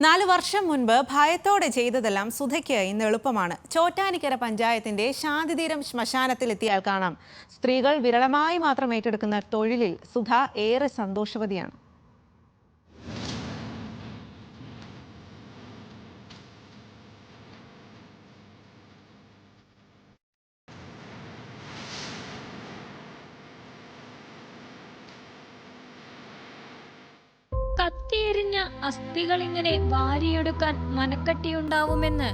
4 വർഷം മുൻപ് ഭയത്തോടെ ചെയ്തതെല്ലാം സുധയ്ക്ക് ഇന്ന് എളുപ്പമാണ്. ചോറ്റാനിക്കര പഞ്ചായത്തിന്റെ ശാന്തിതീരം ശ്മശാനത്തിലെത്തിയാൽ കാണാം, സ്ത്രീകൾ വിരളമായി മാത്രം ഏറ്റെടുക്കുന്ന തൊഴിലിൽ സുധ ഏറെ സന്തോഷവതിയാണ്. കത്തിയെരിഞ്ഞ അസ്ഥികൾ ഇങ്ങനെ വാരിയെടുക്കാൻ മനക്കട്ടിയുണ്ടാവുമെന്ന്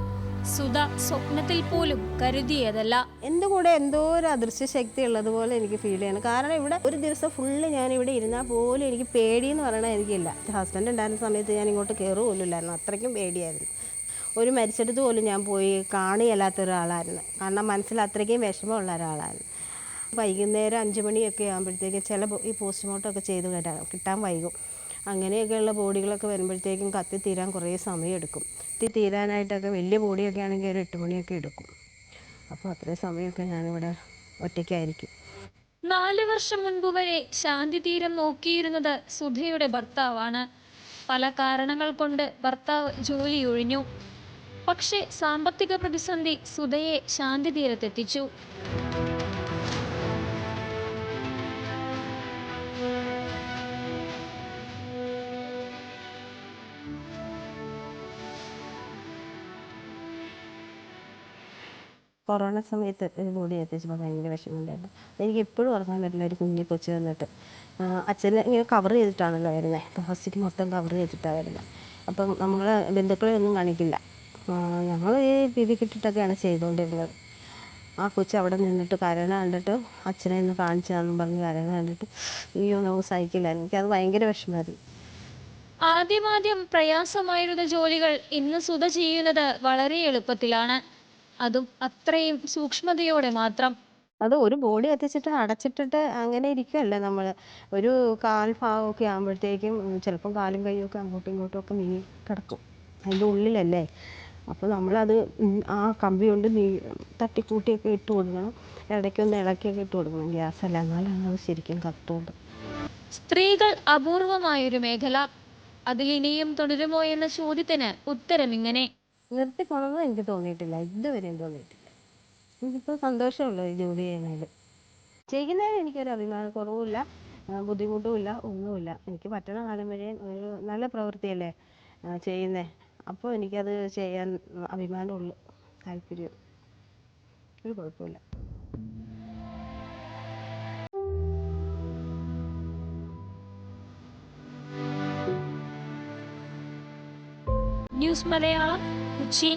സുധ സ്വപ്നത്തിൽ പോലും കരുതിയതല്ല. എൻ്റെ കൂടെ എന്തോ ഒരു അദൃശ്യ ശക്തി ഉള്ളതുപോലെ എനിക്ക് ഫീൽ ചെയ്യണം. കാരണം ഇവിടെ ഒരു ദിവസം ഫുള്ള് ഞാൻ ഇവിടെ ഇരുന്നാൽ പോലും എനിക്ക് പേടിയെന്ന് പറയണത് എനിക്കില്ല. ഹസ്ബൻഡ് ഉണ്ടായിരുന്ന സമയത്ത് ഞാൻ ഇങ്ങോട്ട് കയറുപോലുമില്ലായിരുന്നു, അത്രയ്ക്കും പേടിയായിരുന്നു. ഒരു മരിച്ചെടുത്ത് പോലും ഞാൻ പോയി കാണിയല്ലാത്ത ഒരാളായിരുന്നു. കാരണം മനസ്സിൽ അത്രയ്ക്കും വിഷമമുള്ള ഒരാളായിരുന്നു. വൈകുന്നേരം 5 മണിയൊക്കെ ആകുമ്പോഴത്തേക്കും ഈ പോസ്റ്റ്മോർട്ടം ഒക്കെ ചെയ്ത് കിട്ടാൻ വൈകും. അങ്ങനെയൊക്കെയുള്ള ബോഡികളൊക്കെ വരുമ്പോഴത്തേക്കും കത്തിത്തീരാൻ കുറേ സമയമെടുക്കും. തീരാനായിട്ടൊക്കെ വലിയ ബോഡിയൊക്കെ ആണെങ്കിൽ ഒരു 8 മണിയൊക്കെ എടുക്കും. അപ്പോൾ അത്രയും സമയമൊക്കെ ഞാനിവിടെ ഒറ്റയ്ക്കായിരിക്കും. 4 വർഷം മുൻപ് വരെ ശാന്തിതീരം നോക്കിയിരുന്നത് സുധയുടെ ഭർത്താവാണ്. പല കാരണങ്ങൾ കൊണ്ട് ഭർത്താവ് ജോലി ഒഴിഞ്ഞു. പക്ഷേ സാമ്പത്തിക പ്രതിസന്ധി സുധയെ ശാന്തിതീരത്തെത്തിച്ചു. കൊറോണ സമയത്ത് ഒരു ബോഡി എത്തിച്ചപ്പോൾ ഭയങ്കര വിഷമമുണ്ടായിരുന്നു. എനിക്ക് എപ്പോഴും ഉറങ്ങാൻ പറ്റില്ല. ഒരു കുഞ്ഞി കൊച്ചു വന്നിട്ട് അച്ഛനെ ഇങ്ങനെ കവർ ചെയ്തിട്ടാണല്ലോ വരുന്നത്. പ്ലാസ്റ്റിക് മൊത്തം കവർ ചെയ്തിട്ടാണ് വരുന്നത്. അപ്പം നമ്മൾ ബന്ധുക്കളെ ഒന്നും കാണിക്കില്ല. ഞങ്ങൾ ഈ പിവി കിട്ടിട്ടൊക്കെയാണ് ചെയ്തുകൊണ്ടിരുന്നത്. ആ കൊച്ചു അവിടെ നിന്നിട്ട് കരയണ കണ്ടിട്ട് അച്ഛനെ ഒന്ന് കാണിച്ചാന്നും പറഞ്ഞ് കരയണ കണ്ടിട്ട് അയ്യോ നമുക്ക് സഹിക്കില്ല. എനിക്കത് ഭയങ്കര വിഷമമായിരുന്നു. ആദ്യം പ്രയാസമായിരുന്ന ജോലികൾ ഇന്ന് സുധ ചെയ്യുന്നത് വളരെ എളുപ്പത്തിലാണ്. അതും അത്രയും സൂക്ഷ്മതയോടെ മാത്രം. അത് ഒരു ബോഡി എത്തിച്ചിട്ട് അടച്ചിട്ടിട്ട് അങ്ങനെ ഇരിക്കുകയല്ലേ നമ്മൾ. ഒരു കാൽ ഭാഗമൊക്കെ ആകുമ്പോഴത്തേക്കും ചിലപ്പം കാലും കൈയൊക്കെ അങ്ങോട്ടും ഇങ്ങോട്ടും ഒക്കെ നീങ്ങി കിടക്കും. അതിൻ്റെ ഉള്ളിലല്ലേ. അപ്പോൾ നമ്മളത് ആ കമ്പി കൊണ്ട് തട്ടിക്കൂട്ടിയൊക്കെ ഇട്ട് കൊടുക്കണം. ഇടയ്ക്കൊന്ന് ഇളക്കിയൊക്കെ ഇട്ട് കൊടുക്കണം. ഗ്യാസല്ല, എന്നാലാണ് അത് ശരിക്കും കത്തുള്ളൂ. സ്ത്രീകൾ അപൂർവമായൊരു മേഖല. അതിലിനിയും തുടരുമോ എന്ന ചോദ്യത്തിന് ഉത്തരം ഇങ്ങനെ: നിർത്തിക്കൊള്ളണമെന്ന് എനിക്ക് തോന്നിയിട്ടില്ല, ഇതുവരെയും തോന്നിയിട്ടില്ല. എനിക്കിപ്പോൾ സന്തോഷമുള്ളൂ ഈ ജോലി ചെയ്യുന്നതിൽ. ചെയ്യുന്നതിന് എനിക്കൊരു അഭിമാനക്കുറവുമില്ല, ബുദ്ധിമുട്ടുമില്ല, ഒന്നുമില്ല. എനിക്ക് പറ്റണ കാലം വരെ ഒരു നല്ല പ്രവൃത്തിയല്ലേ ചെയ്യുന്നത്. അപ്പോൾ എനിക്കത് ചെയ്യാൻ അഭിമാനമുള്ളൂ, താല്പര്യം, ഒരു കുഴപ്പമില്ല. ന്യൂസ് മലയാളം, കൊച്ചി.